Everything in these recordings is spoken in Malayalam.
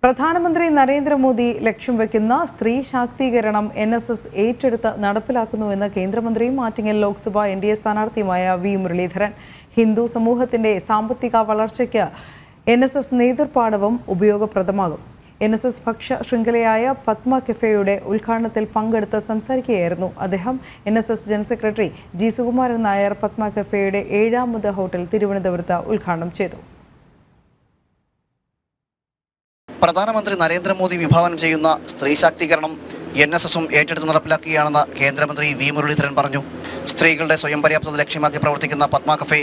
പ്രധാനമന്ത്രി നരേന്ദ്രമോദി ലക്ഷ്യം വെക്കുന്ന സ്ത്രീ ശാക്തീകരണം NSS ഏറ്റെടുത്ത് നടപ്പിലാക്കുന്നുവെന്ന് കേന്ദ്രമന്ത്രിയും ആറ്റിങ്ങൽ ലോക്സഭ NDA സ്ഥാനാർത്ഥിയുമായ വി മുരളീധരൻ. ഹിന്ദു സമൂഹത്തിന്റെ സാമ്പത്തിക വളർച്ചയ്ക്ക് NSS നേതൃപാടവം ഉപയോഗപ്രദമാകും. NSS ഭക്ഷ്യ ശൃംഖലയായ പത്മ കഫേയുടെ ഉദ്ഘാടനത്തിൽ പങ്കെടുത്ത് സംസാരിക്കുകയായിരുന്നു അദ്ദേഹം. NSS general secretary G Sukumaran Nair Padma കഫേയുടെ 7ാമത് ഹോട്ടൽ തിരുവനന്തപുരത്ത് ഉദ്ഘാടനം ചെയ്തു. പ്രധാനമന്ത്രി നരേന്ദ്രമോദി വിഭാവനം ചെയ്യുന്ന സ്ത്രീ ശാക്തീകരണം NSSും ഏറ്റെടുത്ത് നടപ്പിലാക്കുകയാണെന്ന് കേന്ദ്രമന്ത്രി വി മുരളീധരൻ പറഞ്ഞു. സ്ത്രീകളുടെ സ്വയം പര്യാപ്തത ലക്ഷ്യമാക്കി പ്രവർത്തിക്കുന്ന പത്മ കഫേ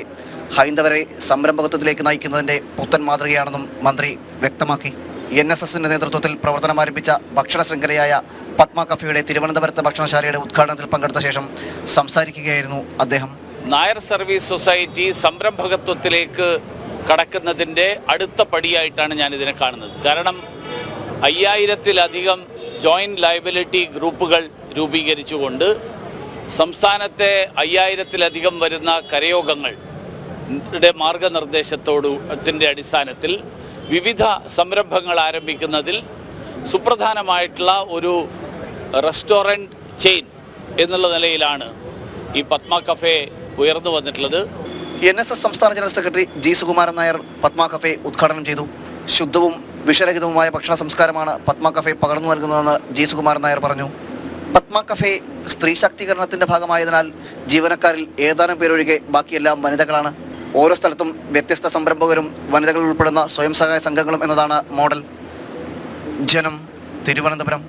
ഹൈന്ദവരെ സംരംഭകത്വത്തിലേക്ക് നയിക്കുന്നതിന്റെ പുത്തൻ മാതൃകയാണെന്നും മന്ത്രി വ്യക്തമാക്കി. NSSന്റെ നേതൃത്വത്തിൽ പ്രവർത്തനം ആരംഭിച്ച ഭക്ഷണ ശൃംഖലയായ പത്മ കഫേയുടെ തിരുവനന്തപുരത്ത് ഭക്ഷണശാലയുടെ ഉദ്ഘാടനത്തിൽ പങ്കെടുത്ത ശേഷം സംസാരിക്കുകയായിരുന്നു അദ്ദേഹം. നായർ സർവീസ് സൊസൈറ്റി സംരംഭകത്വത്തിലേക്ക് കടക്കുന്നതിൻ്റെ അടുത്ത പടിയായിട്ടാണ് ഞാനിതിനെ കാണുന്നത്. കാരണം 5000-ലധികം ജോയിൻറ്റ് ലയബിലിറ്റി ഗ്രൂപ്പുകൾ രൂപീകരിച്ചുകൊണ്ട് സംസ്ഥാനത്തെ 5000-ലധികം വരുന്ന കരയോഗങ്ങളുടെ മാർഗനിർദ്ദേശത്തിൻ്റെ അടിസ്ഥാനത്തിൽ വിവിധ സംരംഭങ്ങൾ ആരംഭിക്കുന്നതിൽ സുപ്രധാനമായിട്ടുള്ള ഒരു റെസ്റ്റോറൻറ്റ് ചെയിൻ എന്നുള്ള നിലയിലാണ് ഈ പത്മ കഫേ ഉയർന്നു വന്നിട്ടുള്ളത്. NSS സംസ്ഥാന general secretary G Sukumaran Nair Padma cafe ഉദ്ഘാടനം ചെയ്തു. ശുദ്ധവും വിഷരഹിതവുമായ ഭക്ഷണ സംസ്കാരമാണ് പത്മ കഫേ പകർന്നു നൽകുന്നതെന്ന് ജി സുകുമാരൻ നായർ പറഞ്ഞു. പത്മ കഫേ സ്ത്രീ ശാക്തീകരണത്തിന്റെ ഭാഗമായതിനാൽ ജീവനക്കാരിൽ ഏതാനും പേരൊഴികെ ബാക്കിയെല്ലാം വനിതകളാണ്. ഓരോ സ്ഥലത്തും വ്യത്യസ്ത സംരംഭകരും വനിതകൾ ഉൾപ്പെടുന്ന സ്വയം സഹായ സംഘങ്ങളും എന്നതാണ് മോഡൽ. ജനം, തിരുവനന്തപുരം.